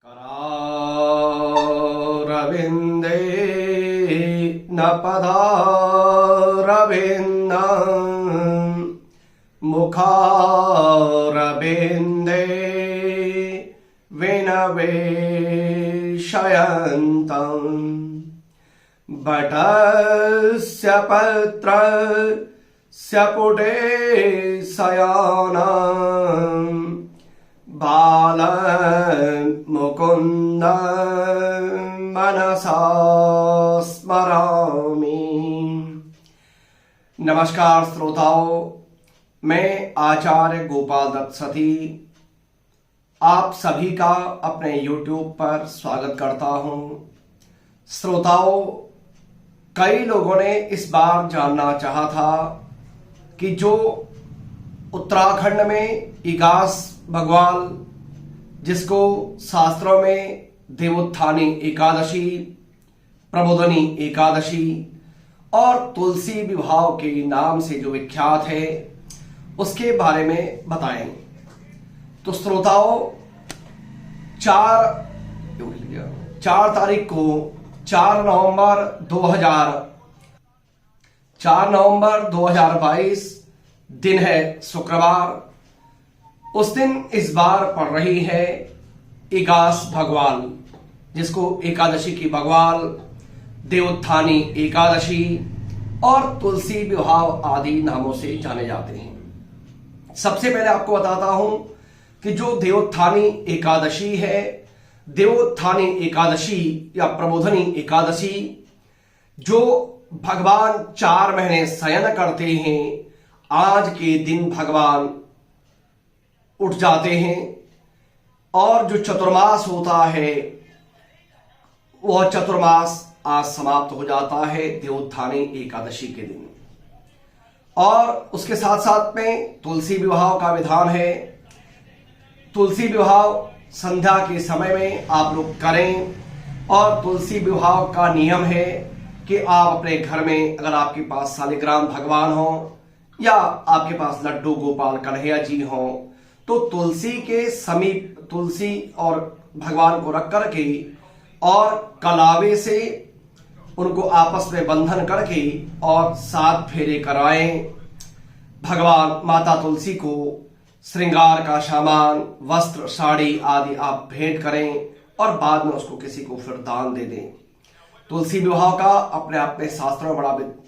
करारविन्दे न पदारविन्दम् मुखारविन्दे विनवेशयन्तम् बटस्य पत्रस्य पुटे शयानम् बालमुकुन्द मनसा स्मरामि। नमस्कार श्रोताओं, मैं आचार्य गोपाल दत्त सती आप सभी का अपने YouTube पर स्वागत करता हूं। श्रोताओं, कई लोगों ने इस बार जानना चाहा था कि जो उत्तराखंड में इगास भगवाल, जिसको शास्त्रों में देवोत्थानी एकादशी, प्रबोधनी एकादशी और तुलसी विवाह के नाम से जो विख्यात है, उसके बारे में बताएं। तो श्रोताओं, 4 तारीख को 4 नवंबर 2022 दिन है शुक्रवार। उस दिन इस बार पड़ रही है इगास भगवाल, जिसको एकादशी की भगवाल, देवोत्थानी एकादशी और तुलसी विवाह आदि नामों से जाने जाते हैं। सबसे पहले आपको बताता हूं कि जो देवोत्थानी एकादशी है, देवोत्थानी एकादशी या प्रबोधनी एकादशी, जो भगवान 4 महीने शयन करते हैं, आज के दिन भगवान उठ जाते हैं और जो चतुर्मास होता है वह चतुर्मास आज समाप्त हो जाता है देवोत्थानी एकादशी के दिन। और उसके साथ साथ में तुलसी विवाह का विधान है। तुलसी विवाह संध्या के समय में आप लोग करें। और तुलसी विवाह का नियम है कि आप अपने घर में, अगर आपके पास शालिग्राम भगवान हो या आपके पास लड्डू गोपाल कन्हैया जी हो, तो तुलसी के समीप तुलसी और भगवान को रख करके और कलावे से उनको आपस में बंधन करके और 7 फेरे कराएं। भगवान माता तुलसी को श्रृंगार का सामान, वस्त्र, साड़ी आदि आप भेंट करें और बाद में उसको किसी को फिर दान दे दें। तुलसी विवाह का अपने आप में शास्त्रों में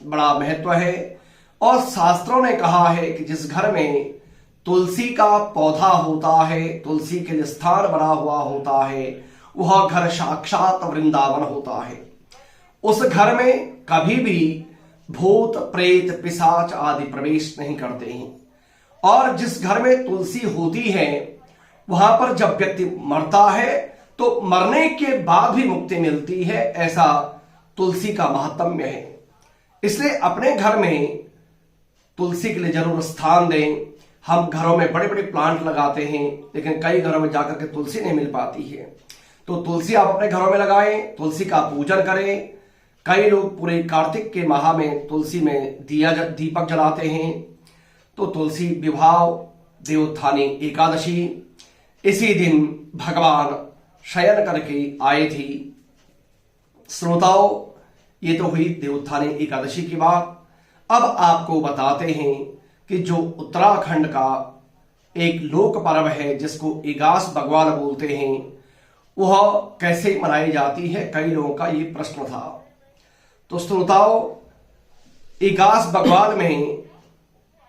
बड़ा महत्व है। और शास्त्रों ने कहा है कि जिस घर में तुलसी का पौधा होता है, तुलसी के लिए स्थान बना हुआ होता है, वह घर साक्षात वृंदावन होता है। उस घर में कभी भी भूत, प्रेत, पिशाच आदि प्रवेश नहीं करते हैं। और जिस घर में तुलसी होती है, वहां पर जब व्यक्ति मरता है तो मरने के बाद भी मुक्ति मिलती है। ऐसा तुलसी का महात्म्य है। इसलिए अपने घर में तुलसी के लिए जरूर स्थान दें। हम घरों में बड़े बड़े प्लांट लगाते हैं, लेकिन कई घरों में जाकर के तुलसी नहीं मिल पाती है। तो तुलसी आप अपने घरों में लगाएं, तुलसी का पूजन करें। कई लोग पूरे कार्तिक के माह में तुलसी में दीपक जलाते हैं। तो तुलसी विवाह, देवोत्थानी एकादशी, इसी दिन भगवान शयन करके आए थी। श्रोताओं, ये तो हुई देवोत्थानी एकादशी की बात। अब आपको बताते हैं कि जो उत्तराखंड का एक लोक पर्व है, जिसको इगास भगवाल बोलते हैं, वह कैसे मनाई जाती है। कई लोगों का ये प्रश्न था। तो श्रोताओं, इगास भगवाल में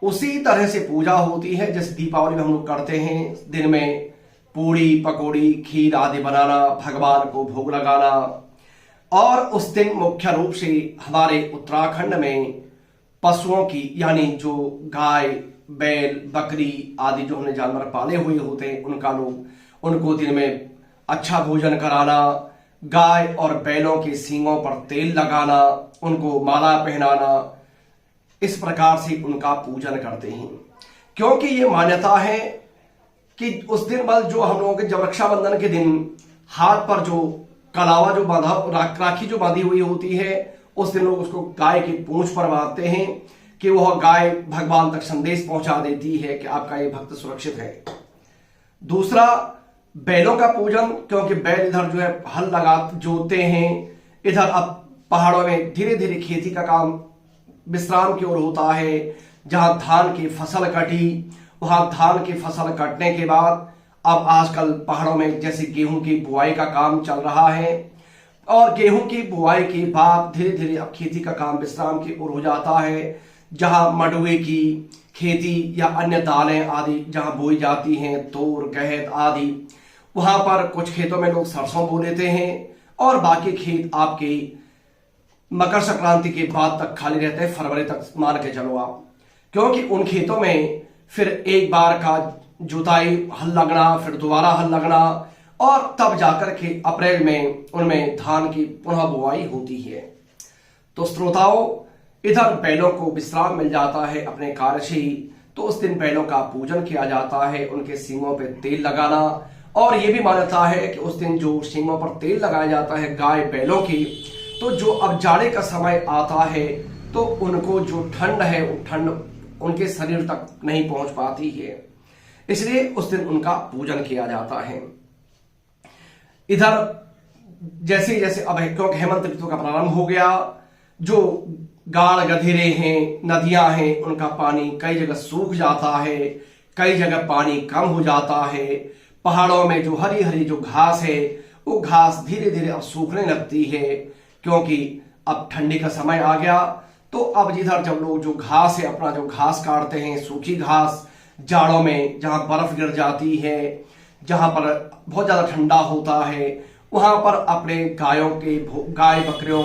उसी तरह से पूजा होती है जैसे दीपावली में हम लोग करते हैं। दिन में पूड़ी, पकौड़ी, खीर आदि बनाना, भगवान को भोग लगाना। और उस दिन मुख्य रूप से हमारे उत्तराखंड में पशुओं की, यानी जो गाय, बैल, बकरी आदि जो हमने जानवर पाले हुए होते हैं, उनको दिन में अच्छा भोजन कराना, गाय और बैलों के सींगों पर तेल लगाना, उनको माला पहनाना, इस प्रकार से उनका पूजन करते हैं। क्योंकि ये मान्यता है कि उस दिन बाद जो हम लोगों के जब रक्षाबंधन के दिन हाथ पर जो कलावा जो राखी जो बांधी हुई होती है, उस दिन लोग उसको गाय की पूंछ पर बांधते हैं कि वह गाय भगवान तक संदेश पहुंचा देती है कि आपका ये भक्त सुरक्षित है। दूसरा, बैलों का पूजन, क्योंकि बैल इधर जो है हल लगा जोतते हैं। इधर अब पहाड़ों में धीरे धीरे खेती का काम विश्राम की ओर होता है। जहां धान की फसल कटी, वहां धान की फसल कटने के बाद अब आजकल पहाड़ों में जैसे गेहूं की बुआई का काम चल रहा है, और गेहूं की बुआई के बाद धीरे धीरे अब खेती का काम विश्राम की ओर हो जाता है। जहां मंडुवे की खेती या अन्य दालें आदि जहां बोई जाती हैं, तोर गहत आदि, वहां पर कुछ खेतों में लोग सरसों बो लेते हैं, और बाकी खेत आपके मकर संक्रांति के बाद तक खाली रहते हैं, फरवरी तक मान के चलो आप, क्योंकि उन खेतों में फिर एक बार का जुताई हल लगना, फिर दोबारा हल लगना, और तब जाकर के अप्रैल में उनमें धान की पुनः बुआई होती है। तो श्रोताओं, इधर बैलों को विश्राम मिल जाता है अपने कार्य से, तो उस दिन बैलों का पूजन किया जाता है, उनके सींगों पे तेल लगाना। और यह भी मान्यता है कि उस दिन जो सींगों पर तेल लगाया जाता है गाय बैलों की, तो जो अब जाड़े का समय आता है तो उनको जो ठंड है वो ठंड उनके शरीर तक नहीं पहुंच पाती है, इसलिए उस दिन उनका पूजन किया जाता है। इधर जैसे जैसे अब क्योंकि हेमंत ऋतु का प्रारंभ हो गया, जो गाड़ गधेरे हैं, नदियां हैं, उनका पानी कई जगह सूख जाता है, कई जगह पानी कम हो जाता है। पहाड़ों में जो हरी हरी जो घास है वो घास धीरे धीरे अब सूखने लगती है, क्योंकि अब ठंडी का समय आ गया। तो अब जिधर जब लोग जो घास है अपना जो घास काटते हैं, सूखी घास, जाड़ों में जहां बर्फ गिर जाती है, जहां पर बहुत ज्यादा ठंडा होता है, वहां पर अपने गायों के गाय बकरियों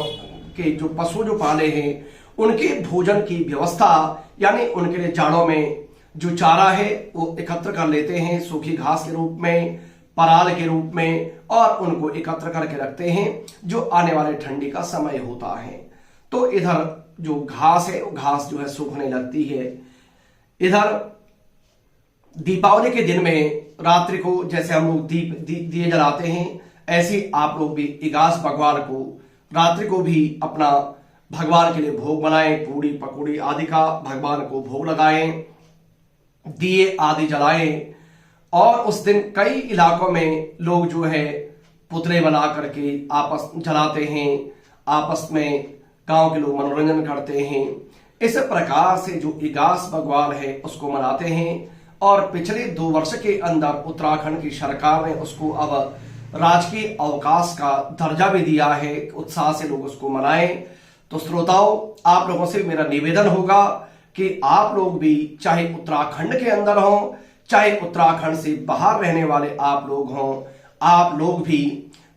के जो पशु जो पाले हैं उनके भोजन की व्यवस्था, यानी उनके लिए जाड़ों में जो चारा है वो एकत्र कर लेते हैं सूखी घास के रूप में, पराल के रूप में, और उनको एकत्र करके रखते हैं जो आने वाले ठंडी का समय होता है। तो इधर जो घास है वो घास जो है सूखने लगती है। इधर दीपावली के दिन में रात्रि को जैसे हम लोग दिए जलाते हैं, ऐसे आप लोग भी इगास भगवान को रात्रि को भी अपना भगवान के लिए भोग बनाएं, पूड़ी पकौड़ी आदि का भगवान को भोग लगाएं, दिए आदि जलाएं। और उस दिन कई इलाकों में लोग जो है पुतले बना करके आपस जलाते हैं, आपस में गांव के लोग मनोरंजन करते हैं। इस प्रकार से जो इगास भगवान है उसको मनाते हैं। और पिछले 2 वर्ष के अंदर उत्तराखंड की सरकार ने उसको अब राजकीय अवकाश का दर्जा भी दिया है, उत्साह से लोग उसको मनाएं। तो श्रोताओं, आप लोगों से मेरा निवेदन होगा कि आप लोग भी चाहे उत्तराखंड के अंदर हों, चाहे उत्तराखंड से बाहर रहने वाले आप लोग हों, आप लोग भी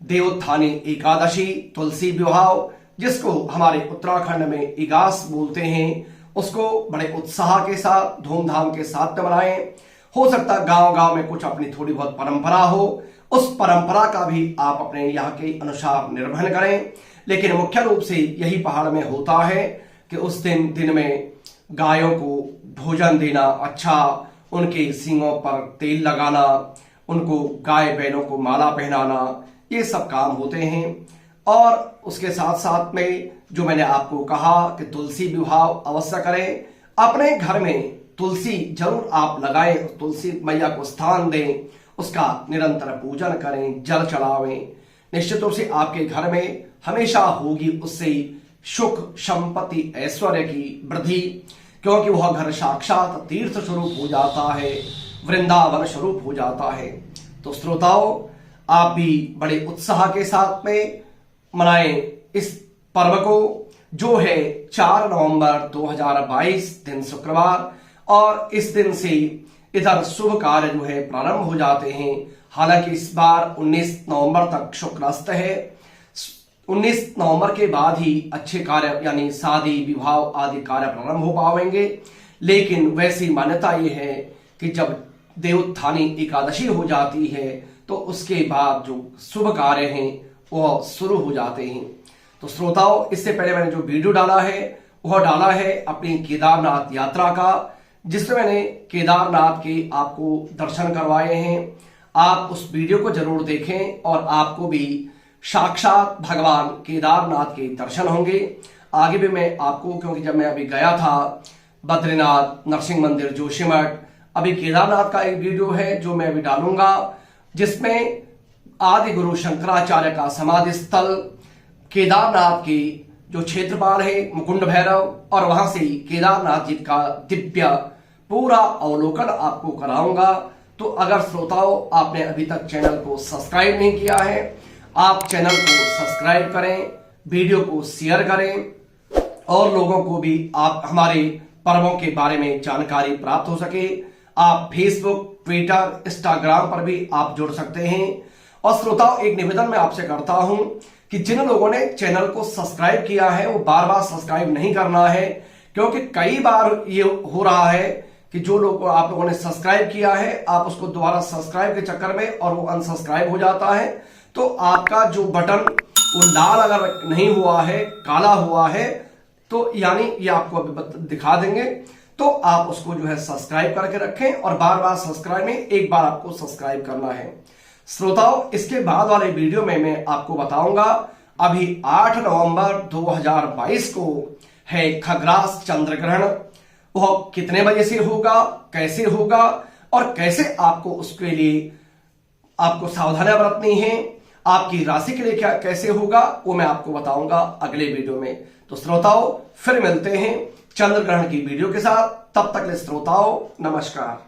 देवोत्थानी एकादशी, तुलसी विवाह, जिसको हमारे उत्तराखंड में इगास बोलते हैं, उसको बड़े उत्साह के साथ धूमधाम के साथ मनाएं। हो सकता गांव गांव में कुछ अपनी थोड़ी बहुत परंपरा हो, उस परंपरा का भी आप अपने यहाँ के अनुसार निर्वहन करें, लेकिन मुख्य रूप से यही पहाड़ में होता है कि उस दिन में गायों को भोजन देना, अच्छा उनके सींगों पर तेल लगाना, उनको गाय बैलों को माला पहनाना, ये सब काम होते हैं। और उसके साथ साथ में जो मैंने आपको कहा कि तुलसी विवाह अवश्य करें, अपने घर में तुलसी जरूर आप लगाएं, तुलसी मैया को स्थान दें, उसका निरंतर पूजन करें, जल चढ़ावें। निश्चित रूप से आपके घर में हमेशा होगी उससे सुख, संपत्ति, ऐश्वर्य की वृद्धि, क्योंकि वह घर साक्षात तीर्थ स्वरूप हो जाता है, वृंदावन स्वरूप हो जाता है। तो श्रोताओं, आप भी बड़े उत्साह के साथ में मनाएं इस पर्व को, जो है 4 नवंबर 2022 दिन शुक्रवार। और इस दिन से इधर शुभ कार्य जो है प्रारंभ हो जाते हैं। हालांकि इस बार 19 नवंबर तक शुक्रास्त है, 19 नवंबर के बाद ही अच्छे कार्य यानी शादी विवाह आदि कार्य प्रारंभ हो पाएंगे। लेकिन वैसी मान्यता ये है कि जब देवोत्थानी एकादशी हो जाती है तो उसके बाद जो शुभ कार्य हैं वह शुरू हो जाते हैं। तो श्रोताओं, इससे पहले मैंने जो वीडियो डाला है वह डाला है अपनी केदारनाथ यात्रा का, जिसमें मैंने केदारनाथ के आपको दर्शन करवाए हैं। आप उस वीडियो को जरूर देखें और आपको भी साक्षात भगवान केदारनाथ के दर्शन होंगे। आगे भी मैं आपको, क्योंकि जब मैं अभी गया था बद्रीनाथ, नरसिंह मंदिर, जोशीमठ, अभी केदारनाथ का एक वीडियो है जो मैं अभी डालूंगा, जिसमें आदि गुरु शंकराचार्य का समाधि स्थल, केदारनाथ की जो क्षेत्रपाल है मुकुंड भैरव, और वहां से केदारनाथ जी का दिव्य पूरा अवलोकन आपको कराऊंगा। तो अगर श्रोताओं आपने अभी तक चैनल को सब्सक्राइब नहीं किया है, आप चैनल को सब्सक्राइब करें, वीडियो को शेयर करें और लोगों को भी आप हमारे पर्वों के बारे में जानकारी प्राप्त हो सके। आप फेसबुक, ट्विटर, इंस्टाग्राम पर भी आप जुड़ सकते हैं। और श्रोताओं एक निवेदन मैं आपसे करता हूं कि जिन लोगों ने चैनल को सब्सक्राइब किया है वो बार बार सब्सक्राइब नहीं करना है, क्योंकि कई बार ये हो रहा है कि जो लोग आप लोगों ने सब्सक्राइब किया है आप उसको दोबारा सब्सक्राइब के चक्कर में और वो अनसब्सक्राइब हो जाता है। तो आपका जो बटन वो लाल अगर नहीं हुआ है, काला हुआ है, तो यानी ये आपको अभी दिखा देंगे। तो आप उसको जो है सब्सक्राइब करके रखें और बार बार सब्सक्राइब में एक बार आपको सब्सक्राइब करना है। श्रोताओं इसके बाद वाले वीडियो में मैं आपको बताऊंगा, अभी 8 नवंबर 2022 को है खग्रास चंद्र ग्रहण। वह कितने बजे से होगा, कैसे होगा और कैसे आपको उसके लिए आपको सावधानियां बरतनी है, आपकी राशि के लिए क्या कैसे होगा, वो मैं आपको बताऊंगा अगले वीडियो में। तो श्रोताओं फिर मिलते हैं चंद्र ग्रहण की वीडियो के साथ। तब तक के श्रोताओं नमस्कार।